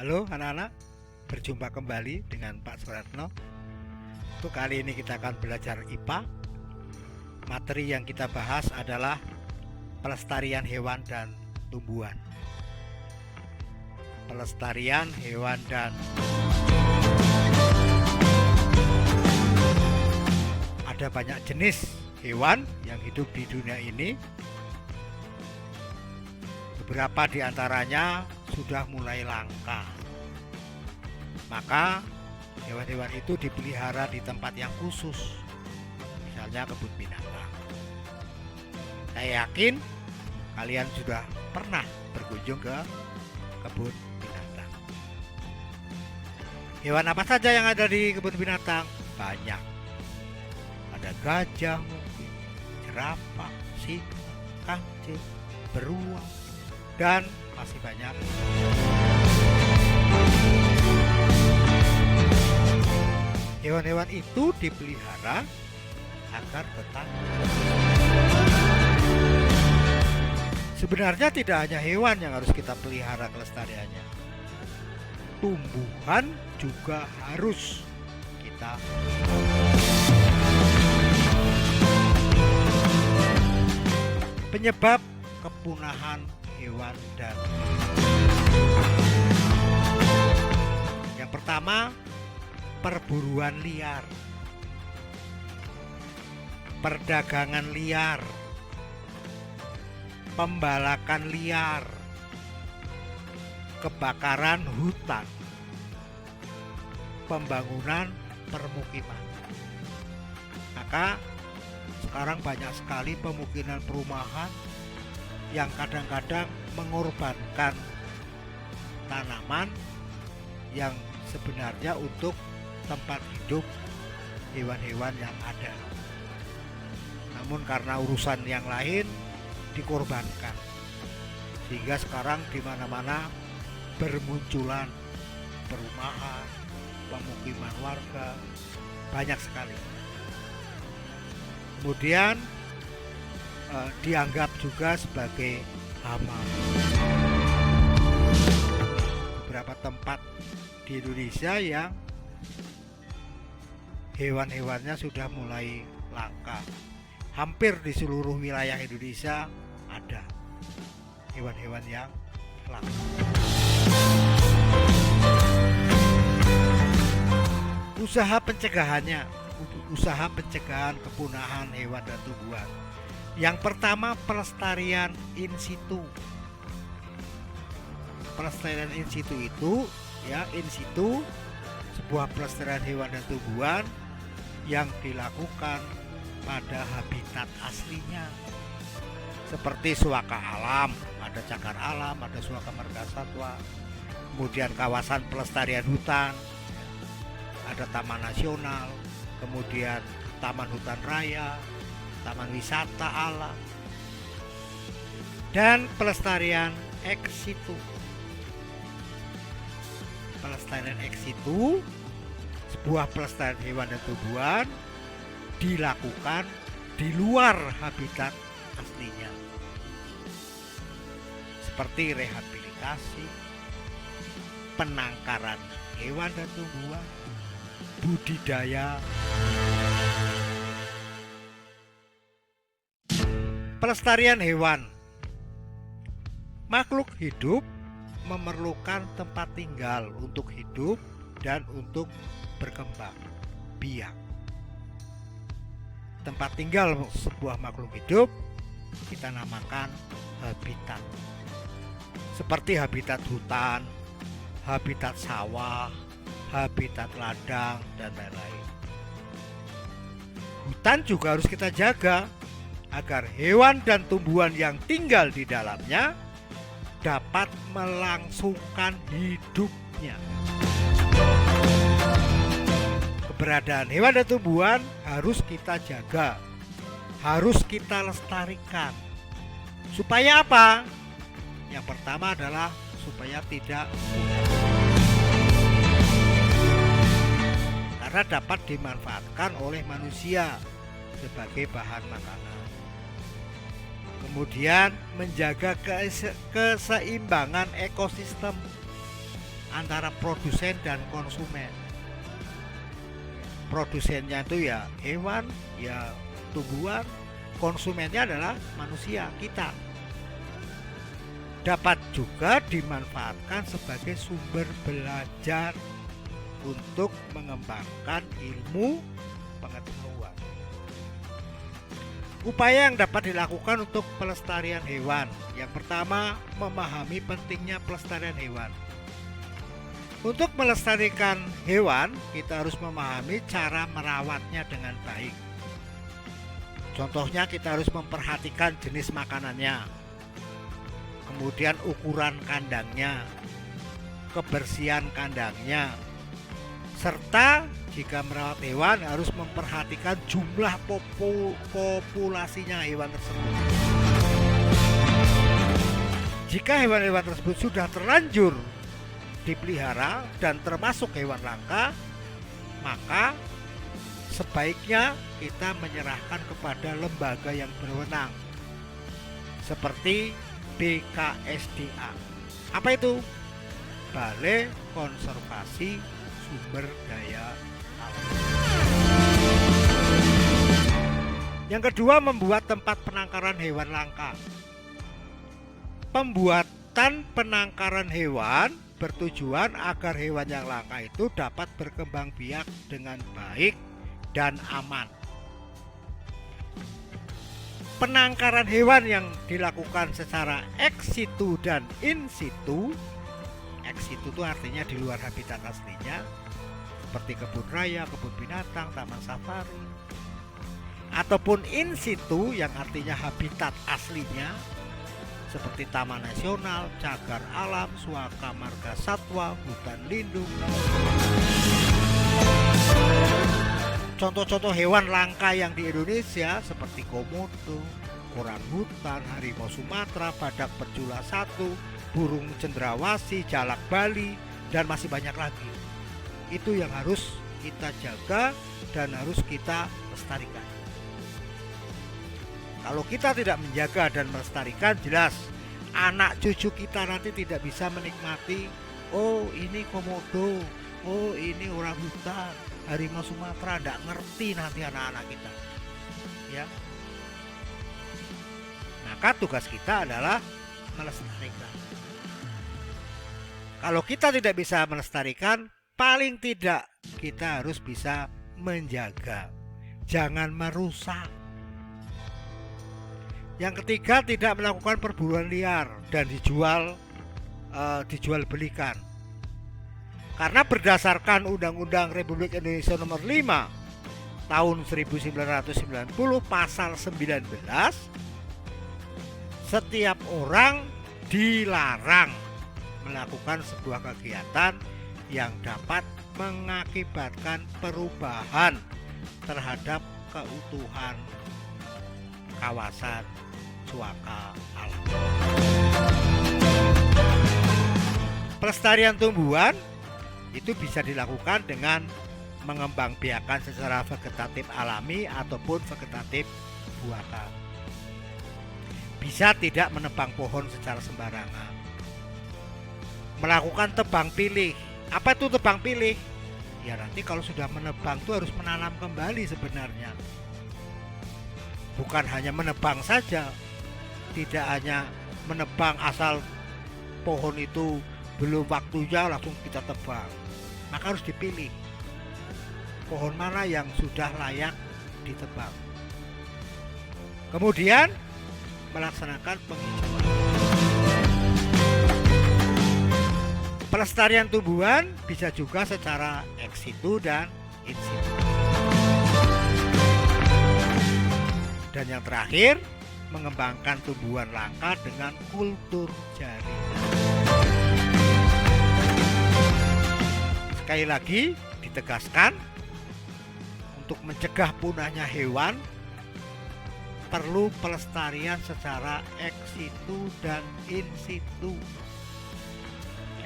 Halo anak-anak, berjumpa kembali dengan Pak Suratno. Untuk kali ini kita akan belajar IPA. Materi yang kita bahas adalah pelestarian hewan dan tumbuhan. Pelestarian hewan dan ada banyak jenis hewan yang hidup di dunia ini. Beberapa di antaranya sudah mulai langka. Maka hewan-hewan itu dipelihara di tempat yang khusus, misalnya kebun binatang. Saya yakin kalian sudah pernah berkunjung ke kebun binatang. Hewan apa saja yang ada di kebun binatang? Banyak. Ada gajah mungkin, jerapah, singa, kancil, beruang, dan masih banyak. Hewan-hewan itu dipelihara agar tetap. Sebenarnya tidak hanya hewan yang harus kita pelihara kelestariannya, tumbuhan juga harus kita. Penyebab kepunahan hewan dan yang pertama, perburuan liar, perdagangan liar, pembalakan liar, kebakaran hutan, pembangunan permukiman. Maka sekarang banyak sekali pemukiman perumahan yang kadang-kadang mengorbankan tanaman yang sebenarnya untuk tempat hidup hewan-hewan yang ada. Namun karena urusan yang lain dikorbankan, sehingga sekarang di mana-mana bermunculan perumahan, pemukiman warga, banyak sekali. Kemudian dianggap juga sebagai hama. Beberapa tempat di Indonesia yang hewan-hewannya sudah mulai langka. Hampir di seluruh wilayah Indonesia ada hewan-hewan yang langka. Usaha pencegahannya, usaha pencegahan kepunahan hewan dan tumbuhan. Yang pertama, pelestarian in situ. Pelestarian in situ itu in situ sebuah pelestarian hewan dan tumbuhan yang dilakukan pada habitat aslinya, seperti suaka alam, ada cagar alam, ada suaka margasatwa. Kemudian kawasan pelestarian hutan, ada taman nasional, kemudian taman hutan raya, taman wisata alam, dan pelestarian ex situ. Pelestarian ex situ, sebuah pelestarian hewan dan tumbuhan dilakukan di luar habitat aslinya, seperti rehabilitasi, penangkaran hewan dan tumbuhan, budidaya. Pelestarian hewan. Makhluk hidup memerlukan tempat tinggal untuk hidup dan untuk berkembang biak. Tempat tinggal sebuah makhluk hidup kita namakan habitat. Seperti habitat hutan, habitat sawah, habitat ladang, dan lain-lain. Hutan juga harus kita jaga agar hewan dan tumbuhan yang tinggal di dalamnya dapat melangsungkan hidupnya. Keberadaan hewan dan tumbuhan harus kita jaga, harus kita lestarikan. Supaya apa? Yang pertama adalah supaya tidak punah, karena dapat dimanfaatkan oleh manusia sebagai bahan makanan. Kemudian menjaga keseimbangan ekosistem. antara produsen dan konsumen. Produsennya itu ya hewan, ya tumbuhan, konsumennya adalah manusia, kita. Dapat juga dimanfaatkan sebagai sumber belajar untuk mengembangkan ilmu pengetahuan. Upaya yang dapat dilakukan untuk pelestarian hewan. Yang pertama, memahami pentingnya pelestarian hewan. Untuk melestarikan hewan, kita harus memahami cara merawatnya dengan baik. Contohnya, kita harus memperhatikan jenis makanannya, kemudian ukuran kandangnya, kebersihan kandangnya, serta jika merawat hewan harus memperhatikan jumlah populasinya hewan tersebut. Jika hewan-hewan tersebut sudah terlanjur dipelihara dan termasuk hewan langka, maka sebaiknya kita menyerahkan kepada lembaga yang berwenang seperti BKSDA. Apa itu? Balai Konservasi Sumber Daya Alam. Yang kedua, membuat tempat penangkaran hewan langka. Pembuatan penangkaran hewan bertujuan agar hewan yang langka itu dapat berkembang biak dengan baik dan aman. Penangkaran hewan yang dilakukan secara ex situ dan in situ. Ex situ itu artinya di luar habitat aslinya, seperti kebun raya, kebun binatang, taman safari. Ataupun in situ yang artinya habitat aslinya, seperti taman nasional, cagar alam, suaka marga satwa, hutan lindung. Contoh-contoh hewan langka yang di Indonesia seperti komodo, orangutan, harimau Sumatera, badak berjula 1, burung cendrawasih, jalak Bali, dan masih banyak lagi. Itu yang harus kita jaga dan harus kita lestarikan. Kalau kita tidak menjaga dan melestarikan, jelas anak cucu kita nanti tidak bisa menikmati, oh ini komodo, oh ini orangutan, harimau Sumatera. Tidak ngerti nanti anak-anak kita, ya. Maka tugas kita adalah melestarikan. Kalau kita tidak bisa melestarikan, paling tidak kita harus bisa menjaga, jangan merusak. Yang ketiga, tidak melakukan perburuan liar dan dijual belikan. Karena berdasarkan Undang-Undang Republik Indonesia Nomor 5 Tahun 1990 Pasal 19, setiap orang dilarang melakukan sebuah kegiatan yang dapat mengakibatkan perubahan terhadap keutuhan kawasan suaka alam. Pelestarian tumbuhan itu bisa dilakukan dengan mengembangbiakan secara vegetatif alami ataupun vegetatif buatan. Bisa tidak menebang pohon secara sembarangan. Melakukan tebang pilih. Apa itu tebang pilih? Ya nanti kalau sudah menebang itu harus menanam kembali sebenarnya. Bukan hanya menebang saja. Tidak hanya menebang asal pohon itu belum waktunya langsung kita tebang. Maka harus dipilih pohon mana yang sudah layak ditebang. Kemudian melaksanakan penghijauan. Pelestarian tumbuhan bisa juga secara ex situ dan in situ. Dan yang terakhir, mengembangkan tumbuhan langka dengan kultur jaringan. Sekali lagi ditegaskan, untuk mencegah punahnya hewan perlu pelestarian secara ex situ dan in situ.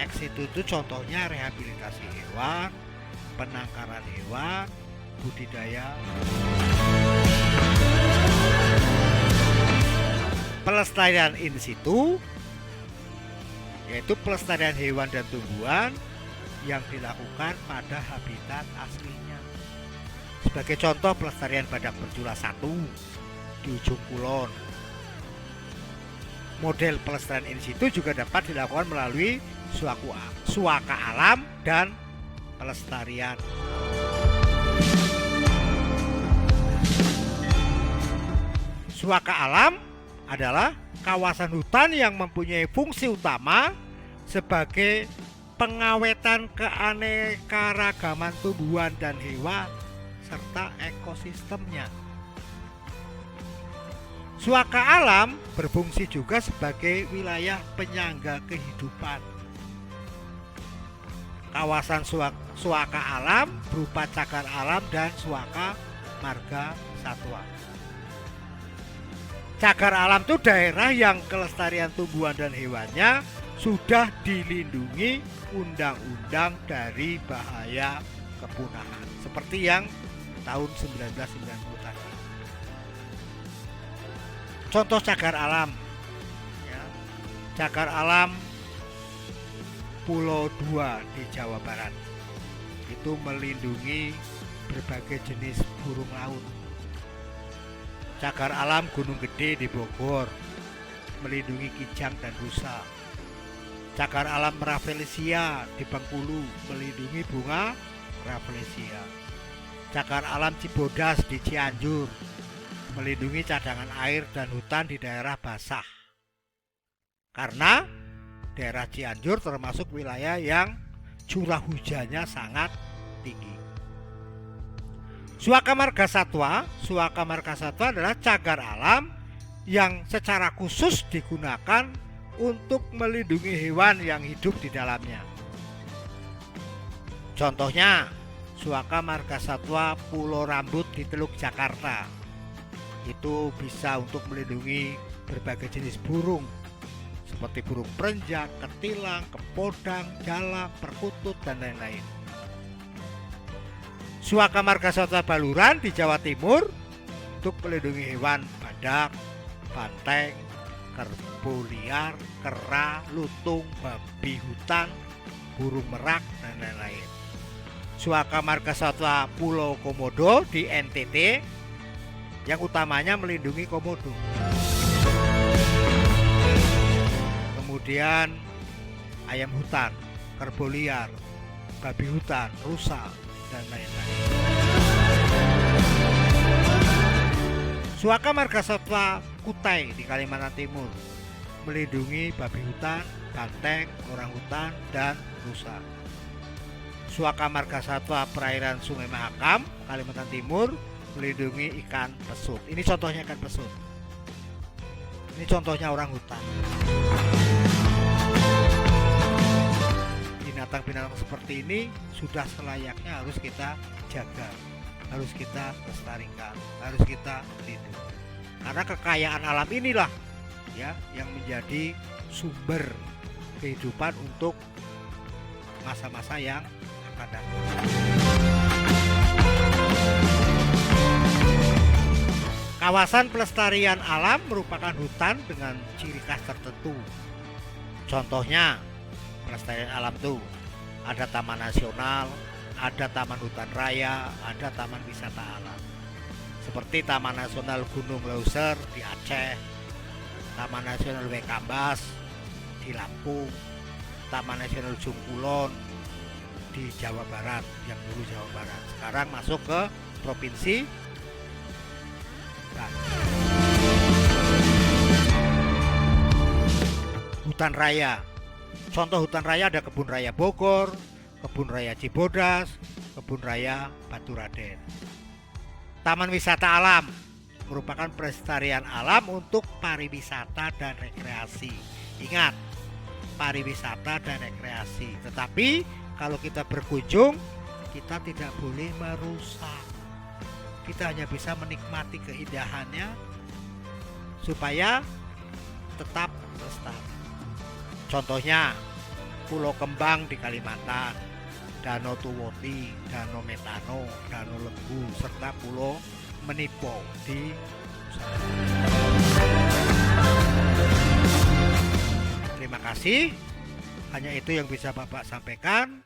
Ex situ itu contohnya rehabilitasi hewan, penangkaran hewan, budidaya. Pelestarian in situ yaitu pelestarian hewan dan tumbuhan yang dilakukan pada habitat aslinya. Sebagai contoh, pelestarian badak berjula 1 di ujung kulon. Model pelestarian in situ juga dapat dilakukan melalui suaka alam dan pelestarian. Suaka alam adalah kawasan hutan yang mempunyai fungsi utama sebagai pengawetan keanekaragaman tumbuhan dan hewan serta ekosistemnya. Suaka alam berfungsi juga sebagai wilayah penyangga kehidupan. Kawasan suaka alam berupa cagar alam dan suaka marga satwa. Cagar alam itu daerah yang kelestarian tumbuhan dan hewannya sudah dilindungi undang-undang dari bahaya kepunahan, seperti yang tahun 1990 tadi. Contoh cagar alam ya. Cagar alam Pulau 2 di Jawa Barat itu melindungi berbagai jenis burung laut. Cagar alam Gunung Gede di Bogor melindungi kijang dan rusa. Cagar alam Rafflesia di Bengkulu melindungi bunga Rafflesia. Cagar alam Cibodas di Cianjur melindungi cadangan air dan hutan di daerah basah. Karena daerah Cianjur termasuk wilayah yang curah hujannya sangat tinggi. Suaka marga satwa adalah cagar alam yang secara khusus digunakan untuk melindungi hewan yang hidup di dalamnya. Contohnya, suaka marga satwa Pulau Rambut di Teluk Jakarta. Itu bisa untuk melindungi berbagai jenis burung seperti burung perenjak, ketilang, kepodang, jalang, perkutut, dan lain-lain. Suaka marga satwa Baluran di Jawa Timur untuk melindungi hewan badak, banteng, kerbau liar, kera, lutung, babi hutan, burung merak, dan lain-lain. Suaka marga satwa Pulau Komodo di NTT yang utamanya melindungi komodo. Kemudian ayam hutan, kerbau liar, babi hutan, rusa, dan lain-lain. Suaka marga satwa Kutai di Kalimantan Timur melindungi babi hutan, banteng, orang hutan, dan rusa. Suaka marga satwa perairan Sungai Mahakam Kalimantan Timur melindungi ikan pesut. Ini contohnya ikan pesut. Ini contohnya orang hutan. Binatang-binatang seperti ini sudah selayaknya harus kita jaga, harus kita lestarikan, harus kita lindungi. Karena kekayaan alam inilah ya yang menjadi sumber kehidupan untuk masa-masa yang akan datang. Kawasan pelestarian alam merupakan hutan dengan ciri khas tertentu. Contohnya pelestarian alam tuh ada taman nasional, ada taman hutan raya, ada taman wisata alam. Seperti Taman Nasional Gunung Leuser di Aceh, Taman Nasional Waikambas di Lampung, Taman Nasional Ujung Kulon di Jawa Barat, yang dulu Jawa Barat, sekarang masuk ke provinsi Banten. Hutan raya. Contoh hutan raya ada Kebun Raya Bogor, Kebun Raya Cibodas, Kebun Raya Baturaden. Taman wisata alam merupakan pelestarian alam untuk pariwisata dan rekreasi. Ingat, pariwisata dan rekreasi. Tetapi kalau kita berkunjung, kita tidak boleh merusak. Kita hanya bisa menikmati keindahannya supaya tetap lestari. Contohnya Pulau Kembang di Kalimantan, Danau Tuwoti, Danau Metano, Danau Lembu, serta Pulau Menipo di Nusantara. Terima kasih. Hanya itu yang bisa Bapak sampaikan.